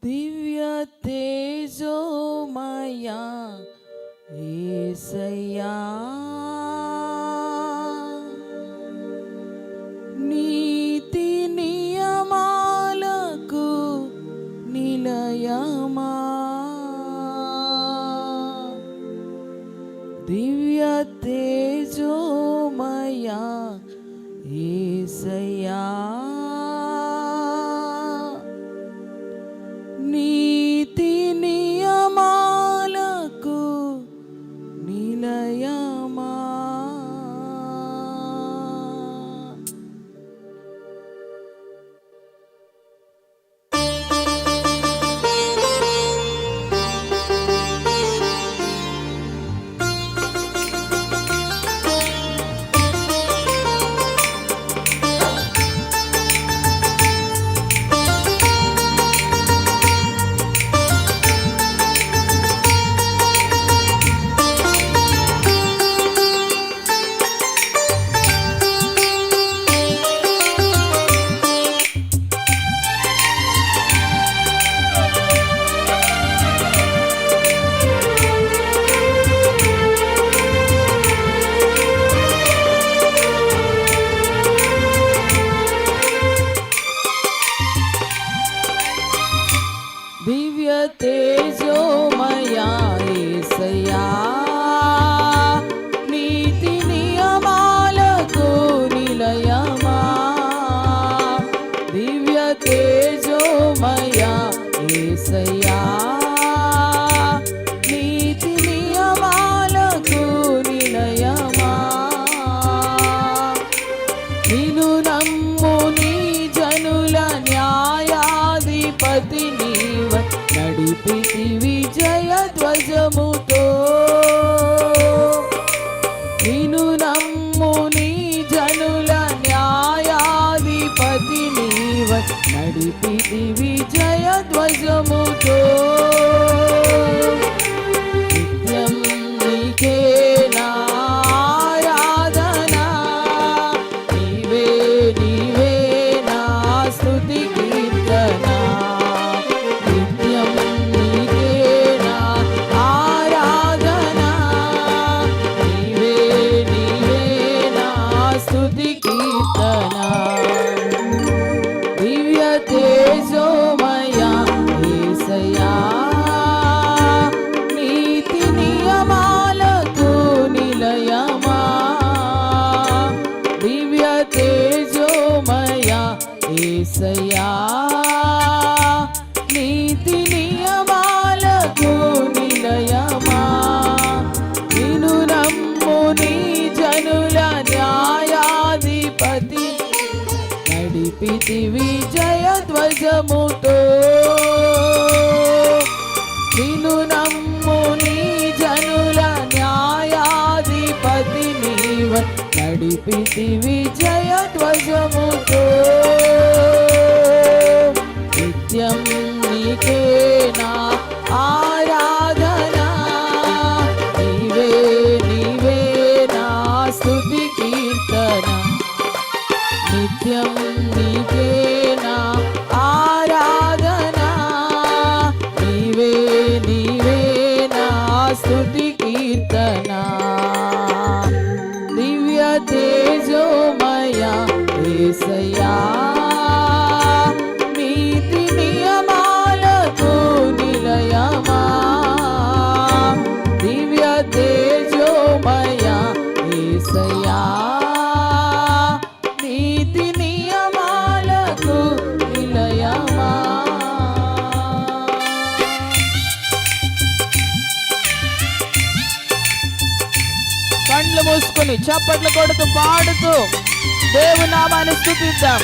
దివ్య తేజోమయా యేసయ్యా, నీతి నియమాలకు నిలయమా, దివ్య తేజోమయా యేసయ్యా, నీతి నియమాలకు నిలయమా. దివ్య తేజోమయా యేసయ్యా, నీతి నియమాలకు నిలయమా, దివ్య తేజోమయా యేసయ్యా, నీతి నియమాలకు నిలయమా. నిన్ను నమ్ము నీ జనుల న్యాయాధిపతి నీవై నడిపితి విజయ ధ్వజముతో, నిన్ను నమ్ము నీ జనుల న్యాయాధిపతి నీవై నడిపితి విజయ ధ్వజముతో. నిత్యం నీకే నా ఆరాధన, నీవే నీవే నా స్తుతి కీర్తన, నిత్యం నీకే నా ఆరాధన, నీవే నీవే నా స్తుతి కీర్తన. దివ్య తేజోమయా యేసయ్యా, నీతి నియమాలకు నిలయమా, దివ్య తేజోమయా యేసయ్యా, నీతి నియమాలకు నిలయమా. నిన్ను నమ్ము నీ జనుల న్యాయాధిపతి నడిపితి విజయ ధ్వజముతో, నిన్ను నమ్ము నీ జనుల న్యాయాధిపతి నీవై నడిపితి విజయ ధ్వజముతో. నిత్యం నీకే నా ఆరాధన, నీవే నీవే నా స్తుతి కీర్తన, నిత్యం నీకే నా ఆరాధన, నీవే నీవే నా స్తుతి కీర్తన. దివ్య తేజోమయా యేసయ్యా, నీతి నియమాలకు నిలయమా, దివ్య తేజోమయా యేసయ్యా, నీతి నియమాలకు నిలయమా. కళ్ళు మూసుకొని చప్పట్లు కొడుతూ పాడుతూ దేవుని నామాన్ని స్తుతిద్దాం.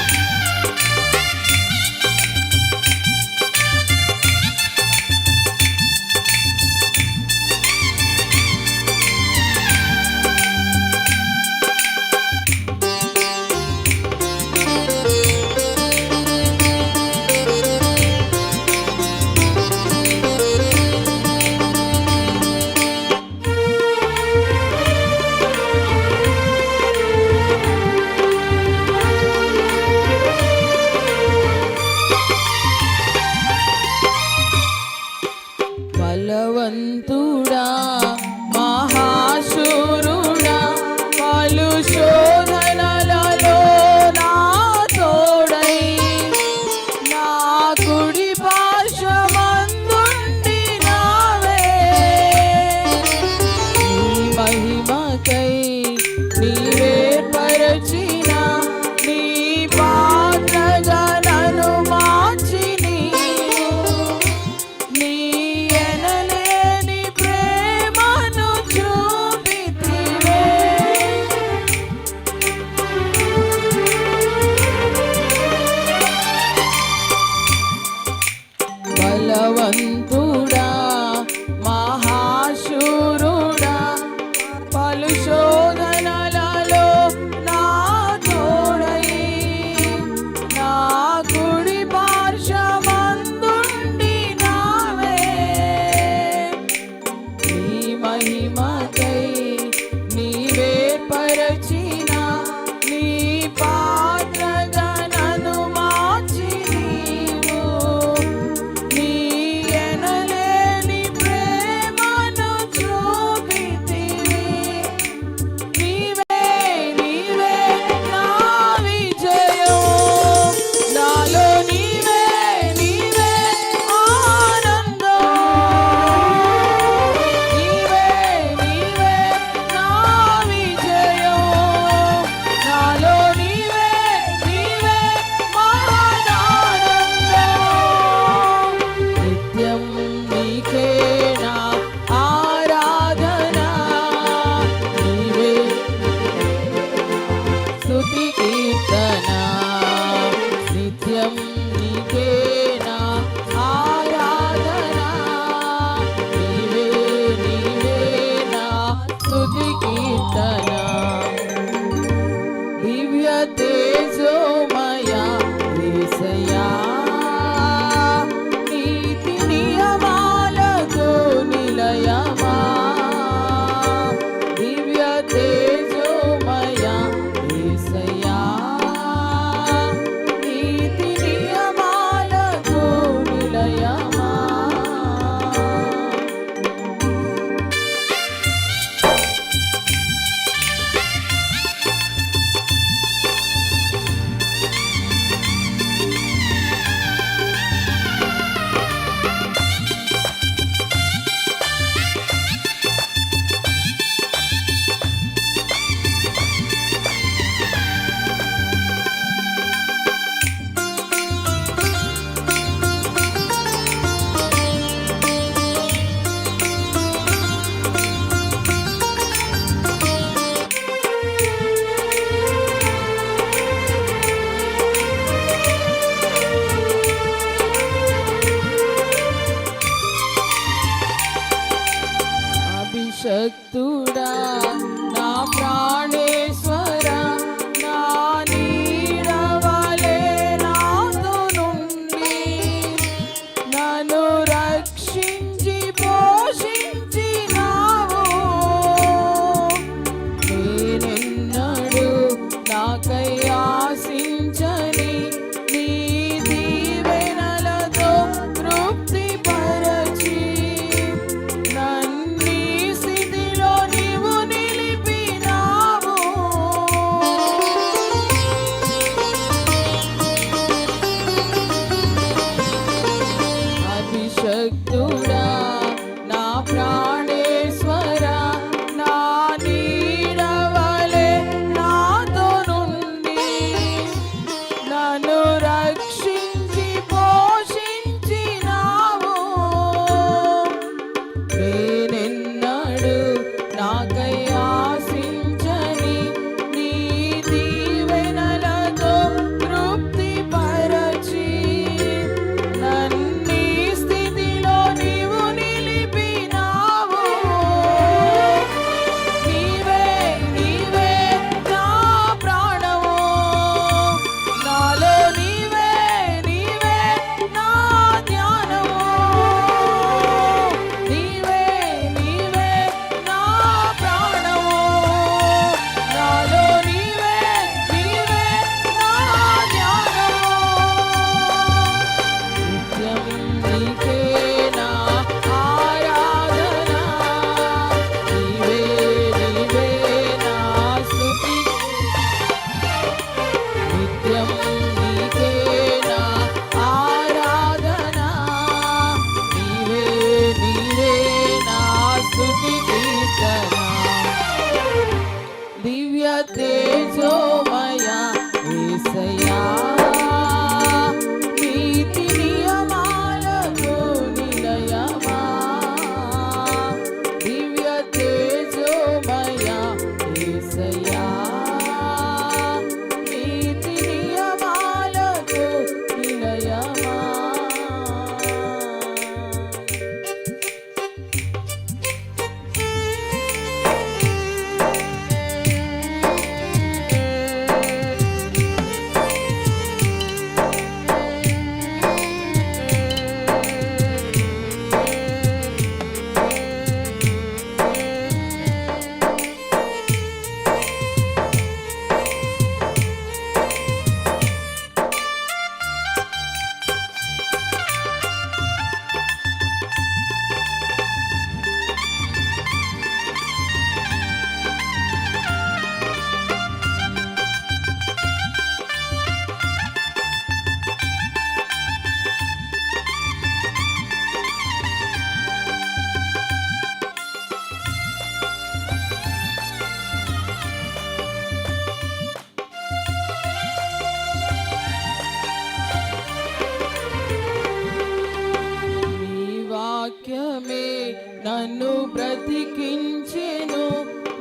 నన్ను బ్రతికించెను,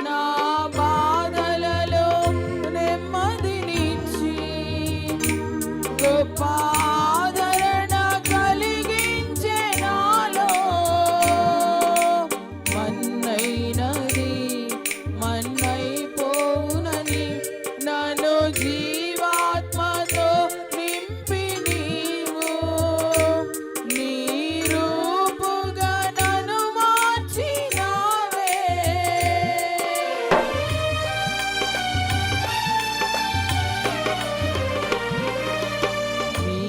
నా బాధలలో నెమ్మదినిచ్చి గొప్ప ఆదరణ కలిగించే నాలో. మన్నైనది మన్నైపోవునని నన్ను జీవాత్మతో నింపి నీవు నీ రూపుగా నన్ను మార్చినావే. నీ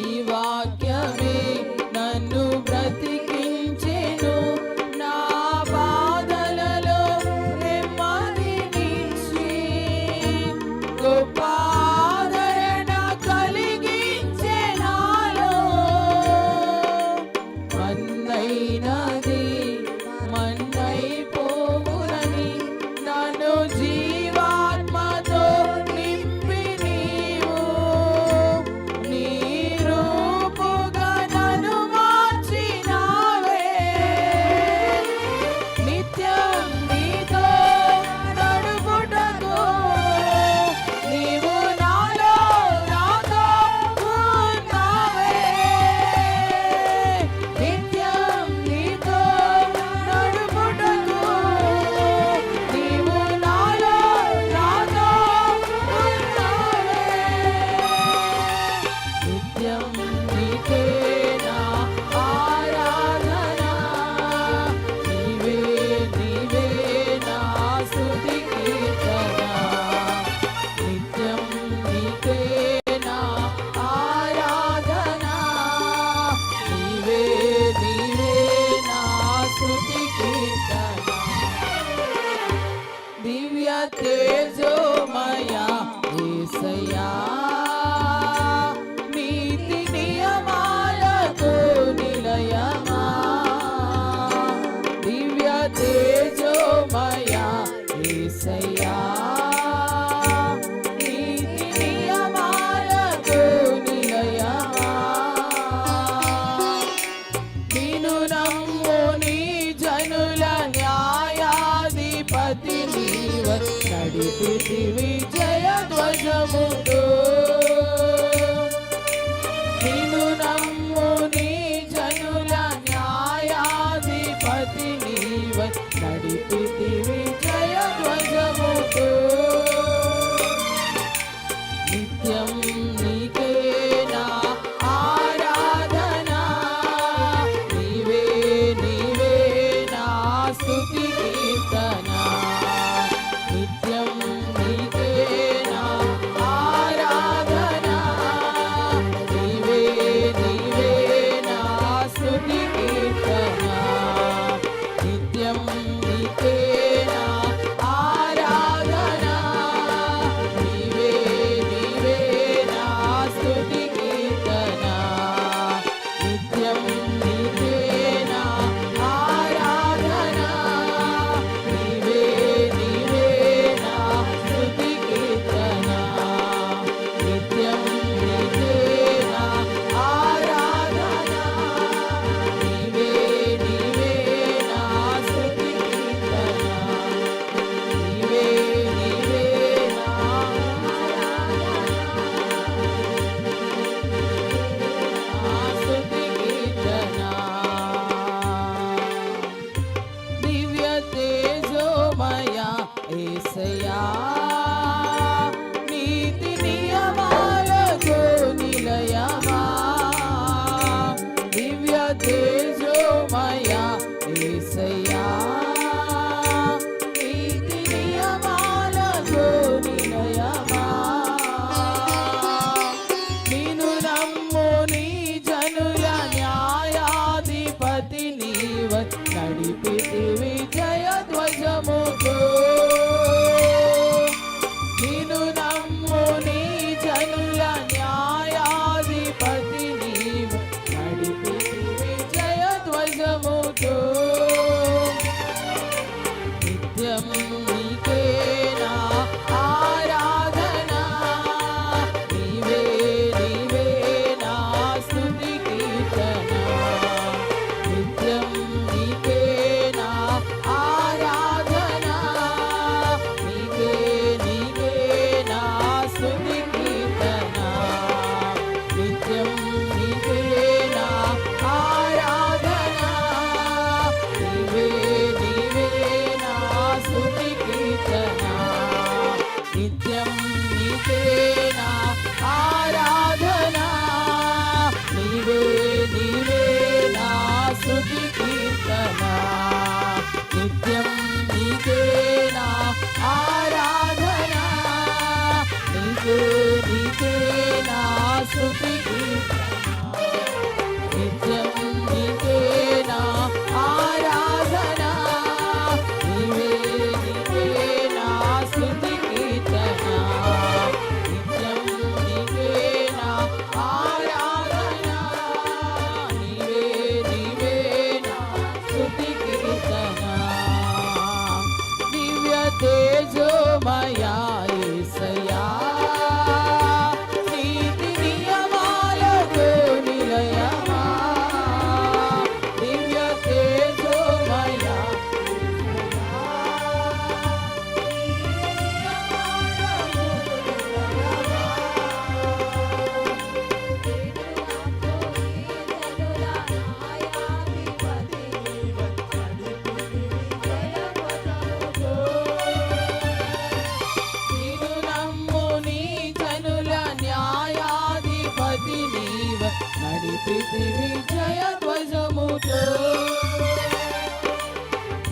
స్థితి విజయ ధ్వజముతో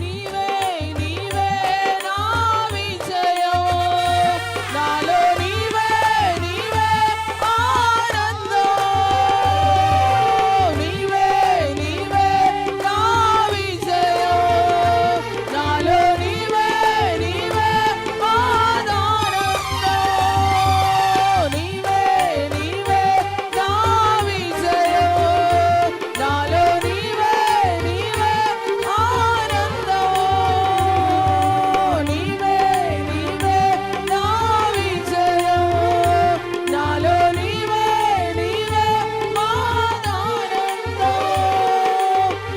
నీవే నీవే నా విజయం నాలో నీవే నీవే ఆనందం నీవే నీవే నా విజయం నాలో నీవే నీవే ఆనందం నీవే నీవే నా విజయం నాలో నీవే నీవే ఆనందం నీవే నీవే నా విజయం నాలో నీవే నీవే ఆనందం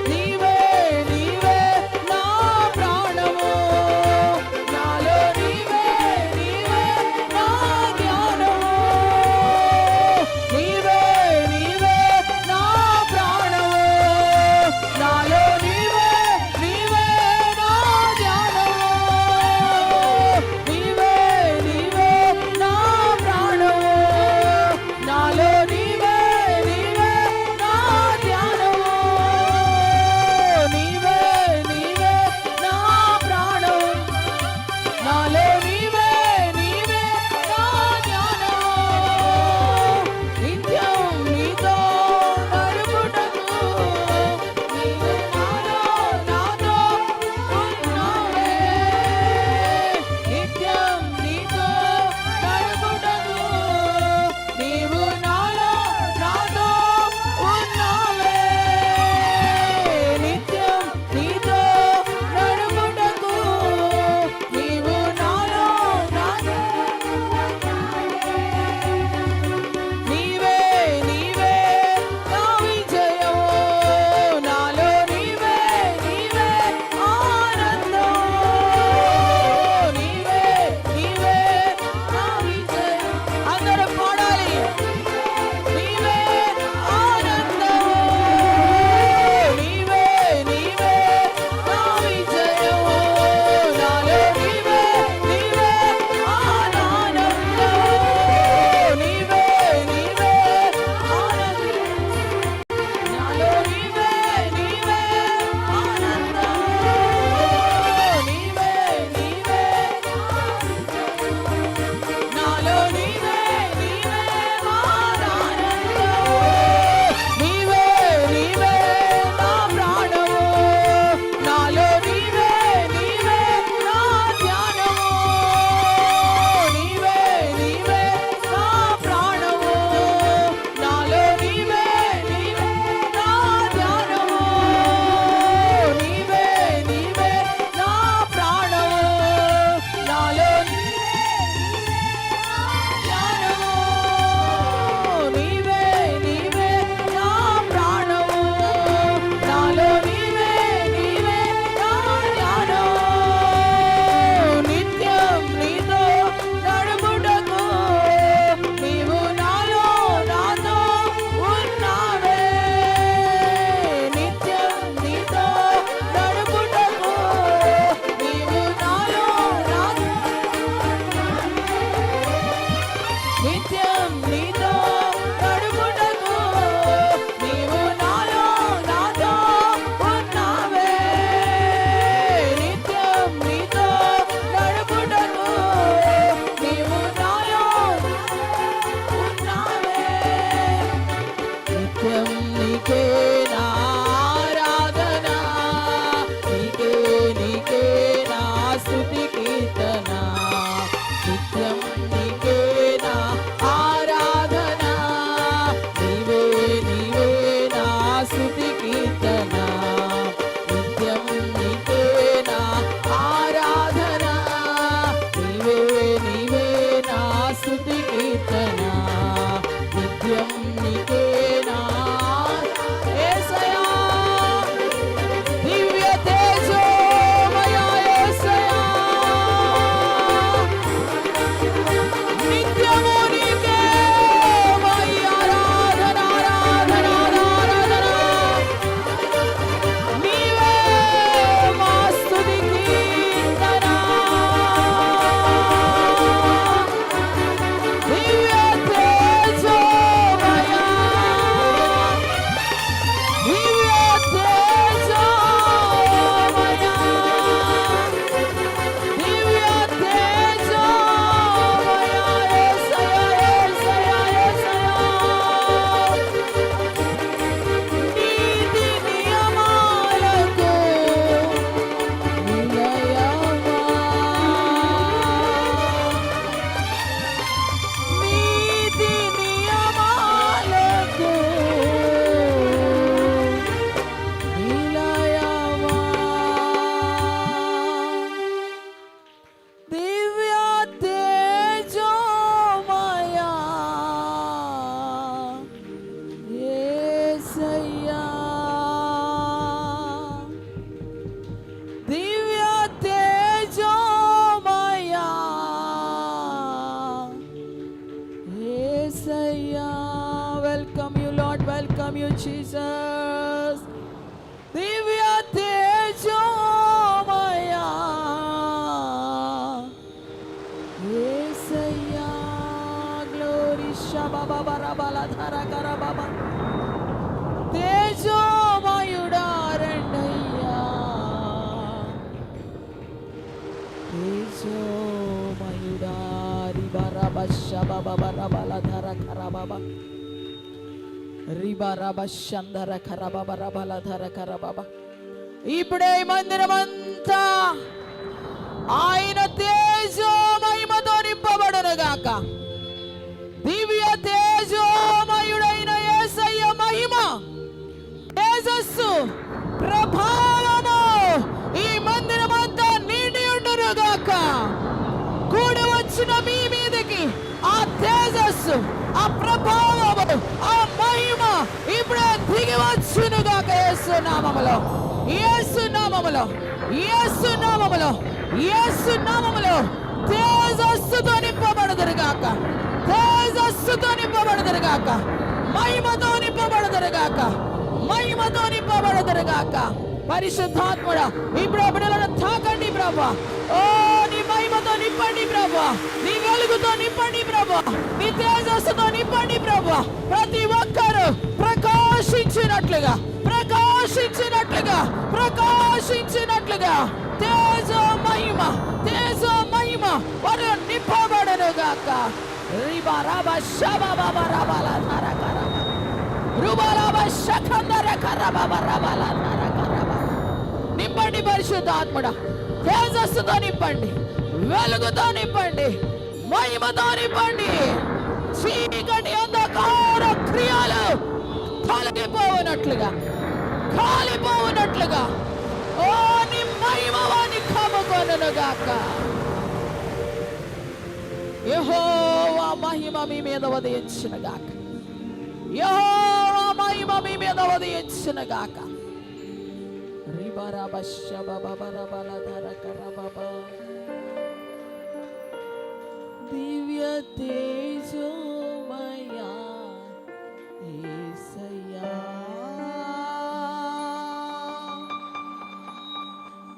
నీవే నీవే నా ప్రాణము నాలో నీవే నీవే నా జ్ఞానము నీవే నీవే నా ప్రాణము నాలో నీవే నీవే నా జ్ఞానము నీవే నీవే నా ప్రాణము నాలో నీవే నీవే నా ధ్యానము నీవే నీవే నా ప్రాణము నాలో నీవే నీవే నా ధ్యానము నిత్యం నీతో నడుపుటకు నీవు నాలో నాతో ఉన్నావే నిత్యం నీతో నడుపుటకు నీవు నాలో నాతో ఉన్నావే నిత్యం నీతో నడుపుటకు నీవు నాలో నాతో నీవే నీవే నా విజయం నాలో నీవే నీవే ఆనందం నీవే నీవే నా విజయం అందరూ పాడాలి నీవే ఆనందం నీవే నీవే నా విజయం నాలో నీవే నీవే ఆనందం నీవే నీవే ఆనందం నాలో నీవే నీవే ఆనందం నీవే నీవే నాలో నీవే నీవే ఆనందం నీవే నీవే నా ప్రాణము నాలో నీవే నీవే నా ధ్యానము నీవే నీవే నా ప్రాణము నాలో నీవే నీవే నా ధ్యానము నీవే నీవే నా ప్రాణము నాలో ధ్యానము నీవే నీవే నా ప్రాణము నాలో నీవే నీవే నా ధ్యానము నిత్యం నీతో నడుపుటకు నీవు నాలో నాతో ఉన్నావే నిత్యం నీతో నడుపుటకు నీవు నాలో నాతో నిత్యం నీతో నడుపుటకు నీవు నాలో నాతో ఉన్నావే నిత్యం నీతో నడుపుటకు నీవు నాలో ఉన్నావే నిత్యం నీకే నా ఆరాధన నీకే నీకే నా స్తుతి కీర్తన నిత్యం నీకే నా ఆరాధన నీవే నీవే నా స్తుతి కీర్తన నిత్యం నీకే నా ఆరాధన నీవే నీవే నా స్తుతి కీర్తన నిత్యం నీకే నా జీసస్. దివ్య తేజోమయా యేసయ్యా. గ్లోరీ షబబబరబలధర కరబబ. తేజోమయుడా రండయ్యా, తేజోమయుడా. రిబరబ షబబబరబలధర కరబబ. రిబరబ షందర కరబబరబలధర కరబబ. ఇప్పుడే మందిరమంతా ఆయన తేజో మహిమతో నింపబడును గాక. దివ్య తేజోమయుడైన యేసయ్య మహిమ, తేజస్సు, ప్రభావము ఈ మందిరమంతా నిండి ఉండును గాక. కూడి వచ్చిన మీ మీదకి ఆ తేజస్సు, ఆ ప్రభావము, ఆ మహిమ ఇప్పుడే దిగి వచ్చును గాక. యేసు నామములో, యేసు నామములో, యేసు నామములో, యేసు నామములో తేజస్సుతో నింపబడుదురుగాక, తేజస్సుతో నింపబడుదురుగాక, మహిమతో నింపబడుదురుగాక, మహిమతో నింపబడుదురుగాక. పరిశుద్ధాత్ముడా ఇప్పుడు బిడ్డలను తాకండి ప్రభువా. ఓ నీ మహిమతో నింపండి ప్రభువా, నీ వెలుగుతో నింపండి ప్రభువా, నీ తేజస్సుతో నింపండి ప్రభువా. ప్రతి ఒక్కరూ ప్రకాశించినట్లుగా, ప్రకాశించినట్లుగా, ప్రకాశించినట్లుగా తేజో మహిమ, తేజో మహిమ వారు నింపబడును గాక. రిబరబ షబబబరబల ధరకర రుబరబ షకందర కరబబరబల ధరకరబ. నింపండి పరిశుద్ధాత్ముడా, తేజస్సుతో నింపండి, వెలుగుతో నింపండి, మహిమతో నింపండి. చీకటి అంధకార క్రియలు కాలిపోవునట్లుగా, కాలిపోవునట్లుగా ఓ నీ మహిమ వాని కమ్ముకొనును గాక. యెహోవా మహిమ మీ మీద ఉదయించును గాక, యెహోవా మహిమ మీ మీద ఉదయించును గాక. రిబరబ షబబబరబల ధరకరబబ. దివ్య తేజోమయా యేసయ్యా,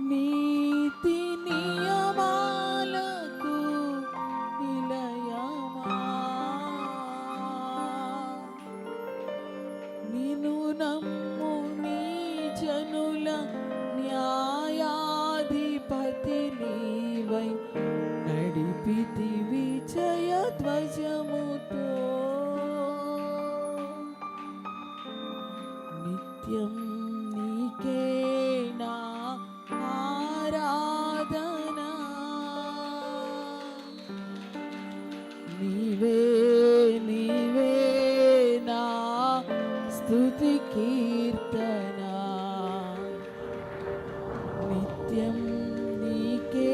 నీతి నియమాలకు నిలయమా, నిన్ను నమ్ము నీ జనుల న్యాయాధిపతి నీవై నడిపితి విజయ ధ్వజముతో. నిత్యం నీకే నా ఆరాధన, నీవే నీవే నా స్తుతి కీర్తన. నిత్యం నీకే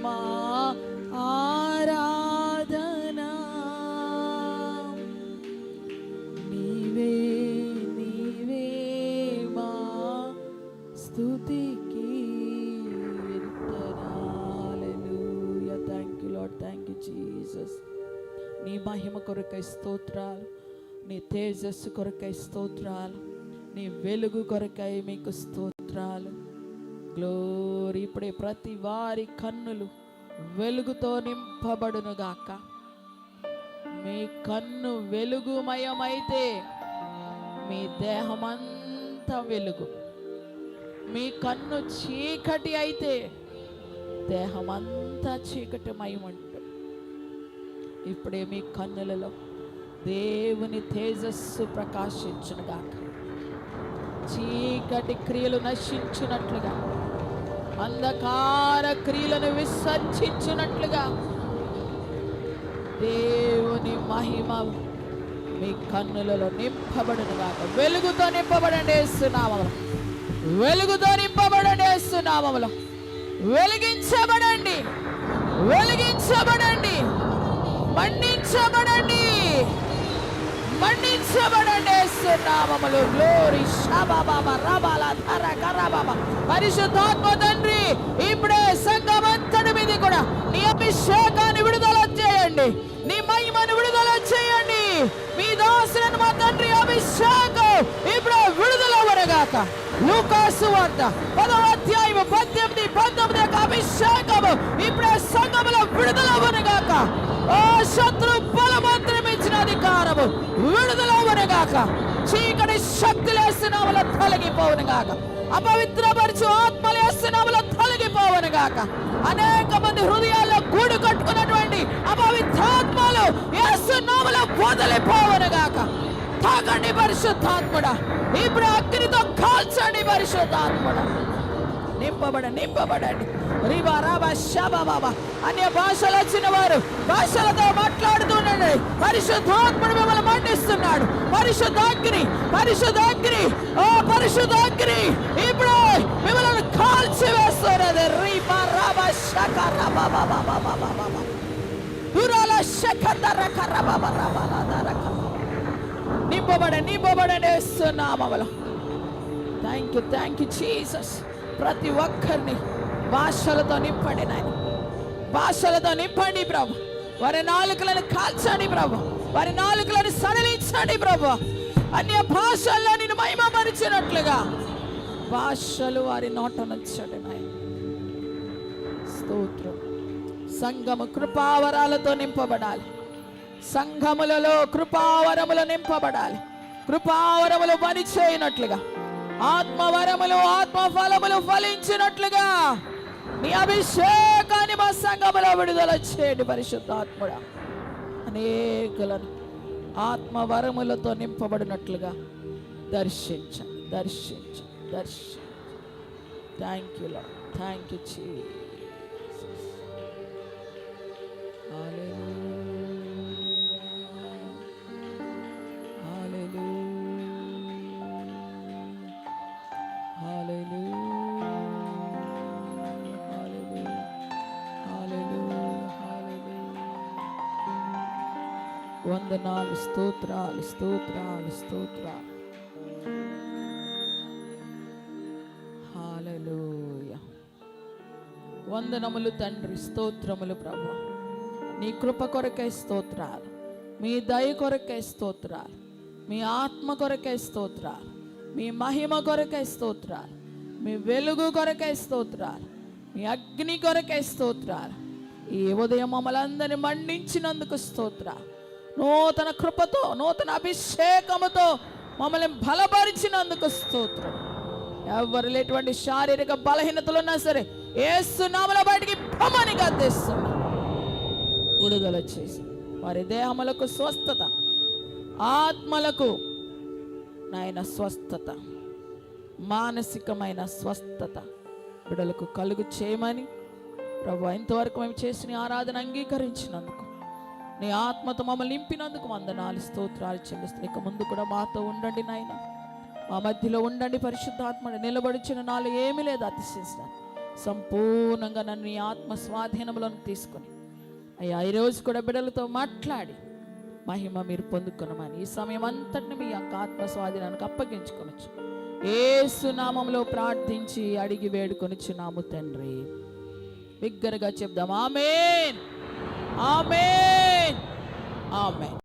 మా ఆరాధన, నీవే నీవే మా స్తుతి కీర్తన. Hallelujah. Thank you Lord, thank you Jesus. నీ మహిమ కొరకై స్తోత్రాలు, నీ తేజస్సు కొరకై స్తోత్రాలు, నీ వెలుగు కొరకై మీకు స్తోత్రాలు. గ్లోరీ. ఇప్పుడే ప్రతి వారి కన్నులు వెలుగుతో నింపబడును గాక. మీ కన్ను వెలుగుమయమైతే మీ దేహమంతా వెలుగు, మీ కన్ను చీకటి అయితే దేహమంతా చీకటిమయమంటు. ఇప్పుడే మీ కన్నులలో దేవుని తేజస్సు ప్రకాశించును గాక. చీకటి క్రియలు నశించునట్లుగా, అంధకార క్రియలను విసర్జించునట్లుగా దేవుని మహిమ మీ కన్నులలో నింపబడును గాక. వెలుగుతో నింపబడండి యేసునామములో, వెలుగుతో నింపబడండి యేసునామములో. వెలిగించబడండి, వెలిగించబడండి, మండించబడండి, మండించబడండి యేసునామములో. గ్లోరీ షబబబ రబల ధర కరబబ. పరిశుద్ధాత్మ తండ్రి ఇప్పుడే సంఘమంతటి మీద కూడా నీ అభిషేకాన్ని విడుదల చేయండి, నీ మహిమను విడుదల చేయండి. మీ దాసులను మా తండ్రి అభిషేకం లూకాసు వార్త 10వ అధ్యాయము 18, 19 యొక్క అభిషేకము ఇప్పుడే సంఘములో విడుదల అవనుగాక. ఓ శత్రు బలమంత్రమిచ్చిన అధికారము విడుదల అవనుగాక. చీకటి శక్తులేస్తున్నాముల తొలగిపోవునుగాక. అపవిత్రపరచు ఆత్మలేస్తున్నాముల తొలగిపోవునుగాక. అనేక మంది హృదయాల్లో గూడు కట్టుకున్నటువంటి అపవిత్రాత్మలు యేసు నామములో వదిలిపోవునుగాక. తాకండి పరిశుద్ధాత్ముడా, ఇప్పుడు అగ్నితో కాల్చండి పరిశుద్ధాత్ముడా. నింపబడండి. రిబా రాబా షాబా బాబా. అన్య భాషలు వచ్చిన వారు భాషలతో మాట్లాడుతుండండి. పరిశుద్ధాత్ముడు మిమ్మల్ని మండిస్తున్నాడు. పరిశుద్ధాగ్ని, ఓ పరిశుద్ధాగ్ని ఇప్పుడు మిమ్మల్ని కాల్చి వేస్తున్నది. రిబా రాబా షకా రాబా బాబా బాబా బాబా దురాల షకతర కరబా బాబా దరక. నింపబడండి నామములో. Thank you Jesus. ప్రతి ఒక్కరిని భాషలతో నింపండి నాయన. భాషలతో నింపండి ప్రభు. వారి నాలుకలను కాల్చండి ప్రభు. వారి నాలుకలను సడలించండి ప్రభు. అన్య భాషల్లో నేను మహిమపరిచినట్లుగా భాషలు వారి నోట నుంచండి నాయన. స్తోత్రం. సంఘము కృపావరాలతో నింపబడాలి. సంఘములలో కృపావరములు నింపబడాలి. కృపావరములు పని చేయనట్లుగా, ఆత్మవరములు ఆత్మఫలములు ఫలించినట్లుగా నీ అభిషేకాన్ని మా సంఘములో విడుదల చేయండి పరిశుద్ధాత్ముడా. అనేకులను ఆత్మవరములతో నింపబడినట్లుగా దర్శించండి. Thank you Lord. Thank you Jesus. వందనాలు, స్తోత్రాలు. హల్లెలూయా. వందనములు తండ్రి, స్తోత్రములు ప్రభు. నీ కృప కొరకై స్తోత్రాలు, మీ దయ కొరకై స్తోత్రాలు, మీ ఆత్మ కొరకై స్తోత్రాలు, మీ మహిమ కొరకై స్తోత్రాలు, మీ వెలుగు కొరకై స్తోత్రాలు, మీ అగ్ని కొరకై స్తోత్రాలు. ఈ ఉదయం మమ్మల్ని అందరినీ మండించినందుకు స్తోత్రాలు. నూతన కృపతో, నూతన అభిషేకముతో మమ్మల్ని బలపరిచినందుకు స్తోత్రం. ఎవరు లేటువంటి శారీరక బలహీనతలు ఉన్నా సరే యేసు నామములో బయటికి భమని గద్దిస్తున్నా. విడుదల చేసి వారి దేహములకు స్వస్థత, ఆత్మలకు నాయన స్వస్థత, మానసికమైన స్వస్థత బిడ్డలకు కలుగు చేయమని ప్రభు, ఇంతవరకు మేము చేసిన ఆరాధన అంగీకరించినందుకు, నీ ఆత్మతో మమ్మల్ని నింపినందుకు వందనాలు, స్తోత్రాలు చెల్లిస్తాను. ఇక ముందు కూడా మాతో ఉండండి నాయన, మా మధ్యలో ఉండండి పరిశుద్ధాత్మని. నిలబడిచిన నాలో ఏమీ లేదు అతిశిస్తాను. సంపూర్ణంగా నన్ను నీ ఆత్మ స్వాధీనంలోకి తీసుకొని అయ్యా ఈరోజు కూడా బిడ్డలతో మాట్లాడి మహిమ మీరు పొందుకొనమని ఈ సమయం అంతటిని మీ యొక్క ఆత్మ స్వాధీనానికి అప్పగించుకొనొచ్చు. యేసు నామములో ప్రార్థించి అడిగి వేడుకొనుచున్నాము తండ్రి. బిగ్గరగా చెప్దాం, ఆమేన్, ఆమేన్, ఆమేన్.